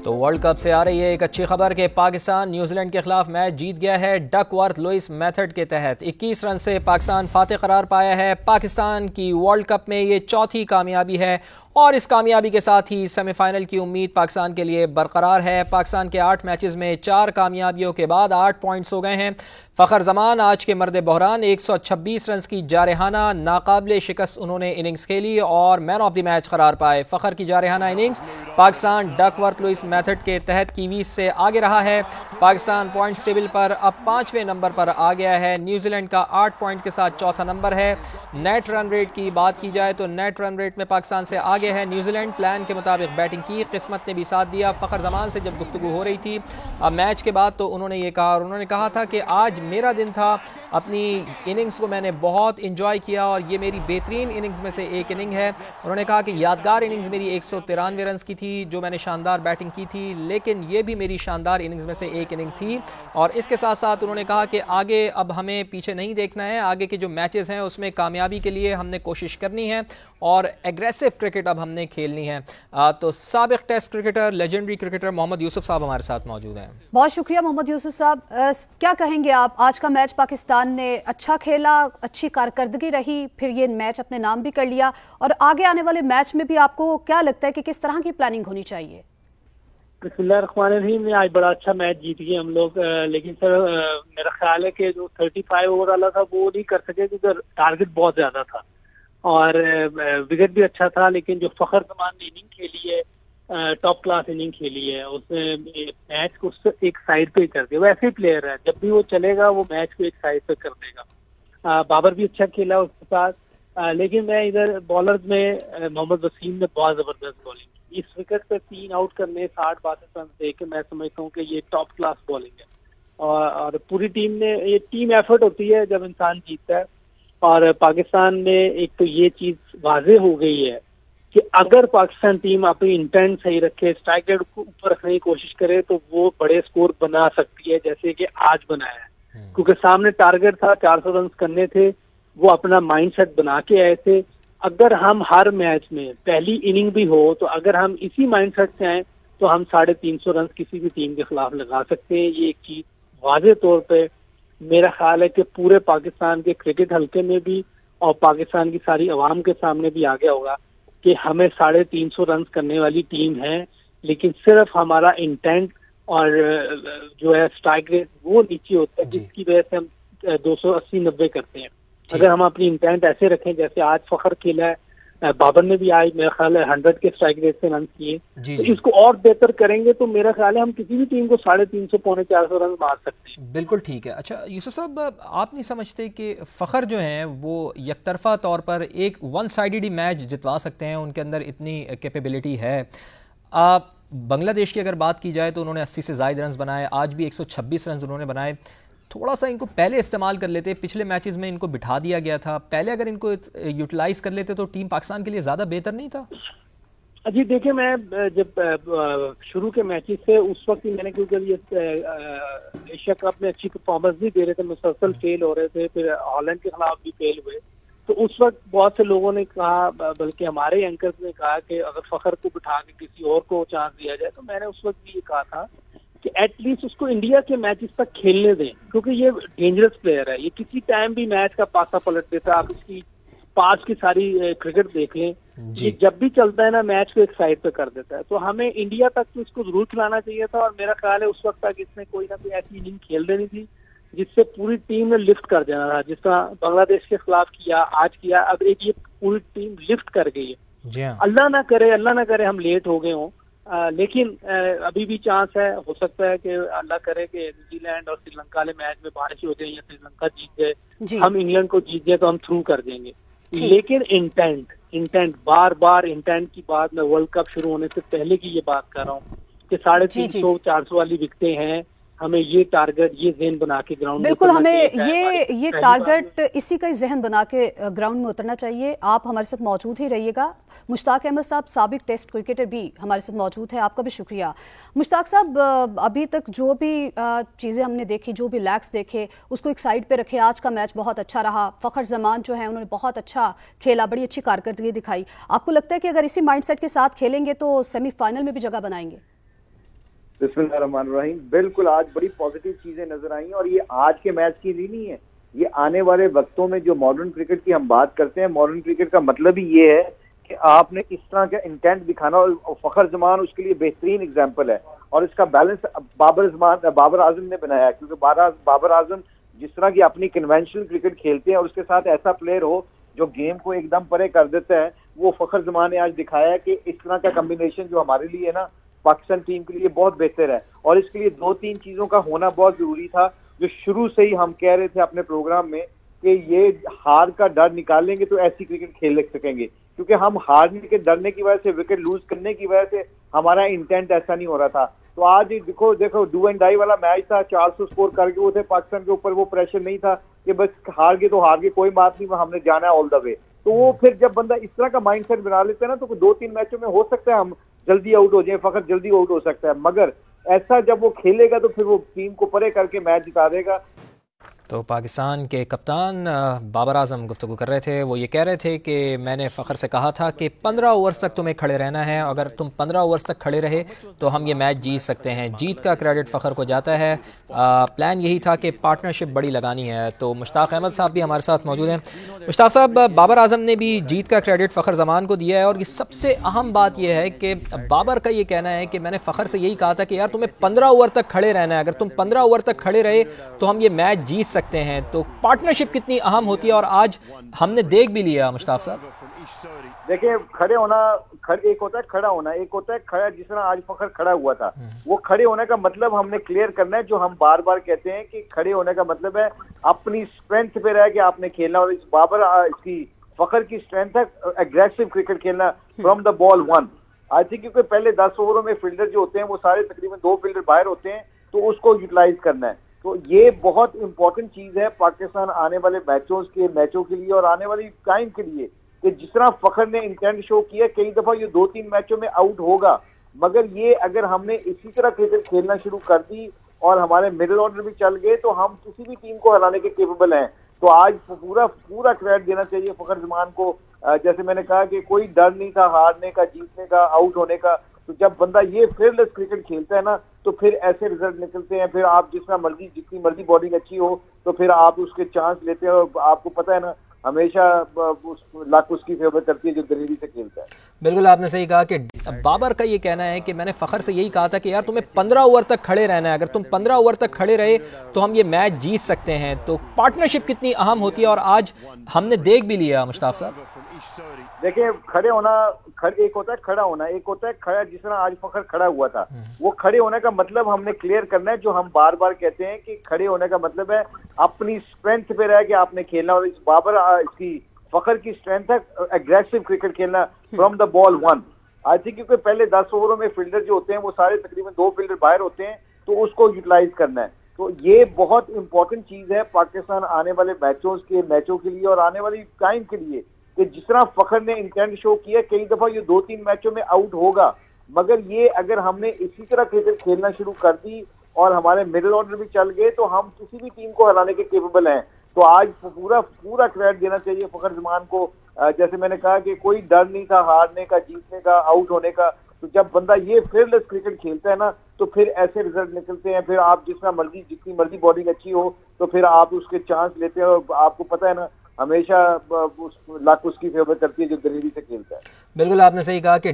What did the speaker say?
तो world cup से आ रही है एक अच्छी खबर कि पाकिस्तान न्यूजीलैंड के खिलाफ मैच जीत गया है। डकवर्थ लुइस मेथड के तहत 21 रन से पाकिस्तान फातेह करार पाया है। पाकिस्तान की वर्ल्ड कप में ये चौथी कामयाबी है और इस कामयाबी के साथ ही सेमीफाइनल की उम्मीद पाकिस्तान के लिए बरकरार है। पाकिस्तान के 8 मैचेस में 4 कामयाबियों के बाद 8 पॉइंट्स हो गए हैं। फ़खर जमान आज के मर्द बहरान 126 रन की जारहाना नाकाबिले शिकस्त उन्होंने इनिंग्स खेली और मैन ऑफ द मैच करार पाए। फ़खर की जारहाना innings Pakistan Duckworth Lewis method के तहत कीवीज से आगे रहा है। पाकिस्तान पॉइंट्स टेबल पर अब 5वें नंबर पर आ गया है। न्यूजीलैंड का 8 पॉइंट के साथ चौथा नंबर है। नेट रन रेट की बात की जाए तो नेट रन रेट में पाकिस्तान से आगे है न्यूजीलैंड। प्लान के मुताबिक बैटिंग की, किस्मत ने भी साथ दिया। फ़खर जमान से जब गुफ्तगू हो रही थी मैच के बाद तो उन्होंने ये कहा और उन्होंने कहा था कि आज मेरा दिन था, अपनी इनिंग्स को मैंने बहुत इंजॉय किया और ये मेरी बेहतरीन इनिंग्स में से एक इनिंग है। उन्होंने कहा कि यादगार इनिंग्स मेरी 193 रन की थी जो मैंने शानदार बैटिंग की थी, लेकिन ये भी मेरी शानदार इनिंग्स में से एक इनिंग थी। और इसके साथ साथ उन्होंने कहा कि आगे अब हमें पीछे नहीं देखना है, आगे के जो मैचेस हैं उसमें कामयाबी के लिए हमने कोशिश करनी है और एग्रेसिव क्रिकेट अब हमने खेलनी है। तो साबिक test cricketer, legendary cricketer Mohammad Yusuf साहब हमारे साथ मौजूद हैं। बहुत शुक्रिया मोहम्मद यूसुफ साहब। क्या कहेंगे आप, आज का मैच पाकिस्तान ने अच्छा खेला, अच्छी कारकर्दगी रही, फिर ये मैच अपने नाम भी कर लिया और आगे आने वाले मैच में भी आपको क्या लगता है कि किस तरह की प्लानिंग होनी चाहिए? बिस्मिल्लाहिर्रहमानिर्रहीम में आज बड़ा अच्छा मैच जीत गए हम लोग, लेकिन सर मेरा ख्याल है कि जो 35 ओवर वाला था वो नहीं कर सके क्योंकि टारगेट बहुत ज्यादा था और विकेट भी अच्छा था। लेकिन जो फ़खर जमान ने इनिंग खेली है, टॉप क्लास इनिंग खेली है, उसने मैच को एक साइड पे कर दिया। वैसे ही प्लेयर है, जब भी वो चलेगा वो मैच को एक साइड पे कर देगा। बाबर भी अच्छा खेला उसके साथ, लेकिन मैं इधर बॉलर्स में मोहम्मद वसीम ने बहुत जबरदस्त बॉलिंग की। इस विकेट पे 3 आउट करने 60-62 रन दे के मैं समझता हूँ कि ये टॉप क्लास बॉलिंग है और पूरी टीम ने, ये टीम एफर्ट होती है जब इंसान जीतता है। और पाकिस्तान में एक तो ये चीज वाजे हो गई है कि अगर पाकिस्तान टीम अपनी इंटेंट सही रखे, स्ट्राइक रेट को ऊपर रखने की कोशिश करे तो वो बड़े स्कोर बना सकती है जैसे कि आज बनाया है। क्योंकि सामने टारगेट था 400 रन करने थे, वो अपना माइंडसेट बना के आए थे। अगर हम हर मैच में पहली इनिंग भी हो तो अगर हम इसी माइंडसेट से आए तो हम 350 रन किसी भी टीम के खिलाफ लगा सकते हैं। ये एक चीज वाजे तौर पे मेरा ख्याल है कि पूरे पाकिस्तान के क्रिकेट हल्के में भी और पाकिस्तान की सारी आवाम के सामने भी आ गया होगा कि हमें 350 रन करने वाली टीम है, लेकिन सिर्फ हमारा इंटेंट और जो है स्ट्राइक रेट वो नीचे होता है जिसकी वजह से हम 280-90 करते हैं। अगर हम अपनी इंटेंट ऐसे रखें जैसे आज फ़खर खेला है, बाबर ने भी आज मेरा ख्याल है 100 के स्ट्राइक रेट से रन किए, तो इसको और बेहतर करेंगे तो मेरा ख्याल है हम किसी भी टीम को 350-400 रन मार सकते हैं। बिल्कुल ठीक है। अच्छा यूसुफ साहब, आप नहीं समझते कि फ़खर जो हैं वो यकतरफा तौर पर एक वन साइडेड ही मैच जितवा सकते हैं, उनके अंदर इतनी कैपेबिलिटी है? बांग्लादेश की अगर बात की जाए तो उन्होंने 80 से ज़ायद रन बनाए, आज भी 126 रन उन्होंने बनाए। थोड़ा सा इनको पहले इस्तेमाल कर लेते, पिछले मैचेस में इनको बिठा दिया गया था, पहले अगर इनको यूटिलाइज कर लेते तो टीम पाकिस्तान के लिए ज्यादा बेहतर नहीं था? जी देखिए, मैं जब शुरू के मैचेस से उस वक्त ही मैंने, क्योंकि ये एशिया कप में अच्छी परफॉर्मेंस नहीं दे रहे थे, मुसलसल फेल हो रहे थे, फिर हॉलैंड के खिलाफ भी फेल हुए, तो उस वक्त बहुत से लोगों ने कहा, बल्कि हमारे एंकर्स ने कहा कि अगर फ़खर को बिठा के किसी और को चांस दिया जाए, तो मैंने उस वक्त भी ये कहा था कि एटलीस्ट उसको इंडिया के मैचेस तक खेलने दें, क्योंकि ये डेंजरस प्लेयर है, ये किसी टाइम भी मैच का पासा पलट देता है। आप इसकी पास की सारी क्रिकेट देख लें, ये जब भी चलता है ना मैच को एक साइड पे कर देता है। तो हमें इंडिया तक तो इसको जरूर खिलाना चाहिए था और मेरा ख्याल है उस वक्त तक इसने कोई ना कोई ऐसी इनिंग खेल देनी थी जिससे पूरी टीम ने लिफ्ट कर देना था, जिस तरह बांग्लादेश के खिलाफ किया, आज किया। अब एक ये पूरी टीम लिफ्ट कर गई है। अल्लाह ना करे हम लेट हो गए हों, लेकिन अभी भी चांस है, हो सकता है कि अल्लाह करे कि न्यूजीलैंड और श्रीलंका वाले मैच में बारिश हो जाए या श्रीलंका जीत जाए, हम इंग्लैंड को जीत जाए तो हम थ्रू कर देंगे। लेकिन इंटेंट बार इंटेंट की बात, मैं वर्ल्ड कप शुरू होने से पहले की ये बात कर रहा हूँ कि 350-400 वाली विकेटें हैं, हमें ये टारगेट, ये जहन बना के ग्राउंड, बिल्कुल हमें ये टारगेट, इसी का जहन बना के ग्राउंड में उतरना चाहिए। आप हमारे साथ मौजूद ही रहिएगा। मुश्ताक अहमद साहब, साबिक टेस्ट क्रिकेटर, भी हमारे साथ मौजूद है, आपका भी शुक्रिया। मुश्ताक साहब, अभी तक जो भी चीज़ें हमने देखी, जो भी लैक्स देखे, उसको एक साइड पे रखे। आज का मैच बहुत अच्छा रहा, फ़खर जमान जो है उन्होंने बहुत अच्छा खेला, बड़ी अच्छी कारकर्दगी दिखाई। आपको लगता है कि अगर इसी माइंडसेट के साथ खेलेंगे तो सेमीफाइनल में भी जगह बनाएंगे? बिस्मिल्लाहिर्रहमानिर्रहीम। बिल्कुल आज बड़ी पॉजिटिव चीजें नजर आई और ये आज के मैच की नहीं है, ये आने वाले वक्तों में जो मॉडर्न क्रिकेट की हम बात करते हैं, मॉडर्न क्रिकेट का मतलब ही ये है कि आपने इस तरह का इंटेंट दिखाना, और फखर जमान उसके लिए बेहतरीन एग्जाम्पल है। और इसका बैलेंस बाबर आजम ने बनाया, क्योंकि बाबर आजम जिस तरह की अपनी कन्वेंशनल क्रिकेट खेलते हैं और उसके साथ ऐसा प्लेयर हो जो गेम को एकदम परे कर देता है, वो फखर जमान ने आज दिखाया है कि इस तरह का कॉम्बिनेशन जो हमारे लिए है ना, पाकिस्तान टीम के लिए बहुत बेहतर है। और इसके लिए 2-3 चीजों का होना बहुत जरूरी था, जो शुरू से ही हम कह रहे थे अपने प्रोग्राम में कि ये हार का डर निकालेंगे तो ऐसी क्रिकेट खेल सकेंगे। क्योंकि हम हारने के डरने की वजह से, विकेट लूज करने की वजह से हमारा इंटेंट ऐसा नहीं हो रहा था। तो आज देखो डू एंड डाई वाला मैच था, 400 स्कोर करके वो थे पाकिस्तान के ऊपर, वो प्रेशर नहीं था कि बस हार गए तो हार गए, कोई बात नहीं, हमने जाना है ऑल द वे। तो वो फिर जब बंदा इस तरह का माइंडसेट बना लेता है ना, तो 2-3 मैचों में हो सकता है हम जल्दी आउट हो जाए, फखर जल्दी आउट हो सकता है, मगर ऐसा जब वो खेलेगा तो फिर वो टीम को परे करके मैच जिता देगा। तो पाकिस्तान के कप्तान बाबर आजम गुफ्तगू कर रहे थे। वो ये कह रहे थे कि मैंने फ़खर से कहा था कि 15 ओवर्स तक तुम्हें खड़े रहना है, अगर तुम 15 ओवर्स तक खड़े रहे तो हम ये मैच जीत सकते हैं। जीत का क्रेडिट फ़खर को जाता है। प्लान यही था कि पार्टनरशिप बड़ी लगानी है। तो मुश्ताक अहमद साहब भी हमारे साथ मौजूद हैं। मुश्ताक साहब, बाबर आजम ने भी जीत का क्रेडिट फ़खर जमान को दिया है, और ये सबसे अहम बात यह है कि बाबर का ये कहना है कि मैंने फ़खर से यही कहा था कि यार तुम्हें 15 ओवर तक खड़े रहना है, अगर तुम 15 ओवर तक खड़े रहे तो हम ये मैच जीत सकते हैं। तो पार्टनरशिप कितनी अहम होती है, और आज हमने देख भी लिया। मुश्ताक साहब देखिए, खड़े होना एक होता है खड़ा होना, एक होता है खड़ा, जिस तरह आज फखर खड़ा हुआ था। वो खड़े होने का मतलब हमने क्लियर करना है, जो हम बार बार कहते हैं कि खड़े होने का मतलब है अपनी स्ट्रेंथ पे रह के आपने खेलना। और इस इसकी फखर की स्ट्रेंथ है एग्रेसिव क्रिकेट खेलना from the ball 1। I think क्योंकि पहले 10 ओवरों में फील्डर जो होते हैं वो सारे तकरीबन 2 फील्डर बाहर होते हैं, तो उसको यूटिलाइज करना है। तो ये बहुत इंपॉर्टेंट चीज है पाकिस्तान आने वाले मैचों के लिए और आने वाली टाइम के लिए, कि जिस तरह फखर ने इंटेंट शो किया, कई दफा ये 2-3 मैचों में आउट होगा, मगर ये अगर हमने इसी तरह क्रिकेट खेलना शुरू कर दी और हमारे मिडिल ऑर्डर भी चल गए तो हम किसी भी टीम को हराने के केपेबल हैं। तो आज पूरा क्रेडिट देना चाहिए फखर जमान को। जैसे मैंने कहा कि कोई डर नहीं था हारने का, जीतने का, आउट होने का। तो जब बंदा ये फेयरलेस क्रिकेट खेलता है ना, तो फिर ऐसे रिजल्ट निकलते हैं। फिर आप जितनी मर्जी बॉलिंग अच्छी हो तो फिर आप उसके चांस लेते हैं, और आपको पता है ना, हमेशा लक उसकी फेवर करती है जो दलेरी से खेलता है। बिल्कुल आपने सही कहा कि बाबर का ये कहना है कि मैंने फ़खर से यही कहा था कि यार तुम्हें 15 ओवर तक खड़े रहना है, अगर तुम 15 ओवर तक खड़े रहे तो हम ये मैच जीत सकते हैं। तो पार्टनरशिप कितनी अहम होती है, और आज हमने देख भी लिया। मुश्ताक साहब देखिए, खड़े होना एक होता है खड़ा होना, एक होता है खड़ा, जिस तरह आज फखर खड़ा हुआ था। वो खड़े होने का मतलब हमने क्लियर करना है, जो हम बार बार कहते हैं कि खड़े होने का मतलब है अपनी स्ट्रेंथ पे रह के आपने खेलना। और इसकी फखर की स्ट्रेंथ है एग्रेसिव क्रिकेट खेलना from the ball 1। I think क्योंकि पहले 10 ओवरों में फील्डर जो होते हैं वो सारे तकरीबन 2 फील्डर बाहर होते हैं, तो उसको यूटिलाइज करना है। तो ये बहुत इंपॉर्टेंट चीज है पाकिस्तान आने वाले मैचों के लिए और आने वाली टाइम के लिए, कि जिस तरह फखर ने इंटेंट शो किया, कई दफा ये 2-3 मैचों में आउट होगा, मगर ये अगर हमने इसी तरह क्रिकेट खेलना शुरू कर दी और हमारे मिडिल ऑर्डर भी चल गए तो हम किसी भी टीम को हराने के केपेबल हैं। तो आज पूरा क्रेडिट देना चाहिए फखर जमान को। जैसे मैंने कहा कि कोई डर नहीं था हारने का, जीतने का, आउट होने का। तो जब बंदा ये फेयरलेस क्रिकेट खेलता है ना, तो फिर ऐसे रिजल्ट निकलते हैं। फिर आप जितनी मर्जी बॉलिंग अच्छी हो तो फिर आप उसके चांस लेते हैं, और आपको पता है ना, हमेशा लक उसकी फेवर करती है जो दलेरी से खेलता है। बिल्कुल आपने सही कहा कि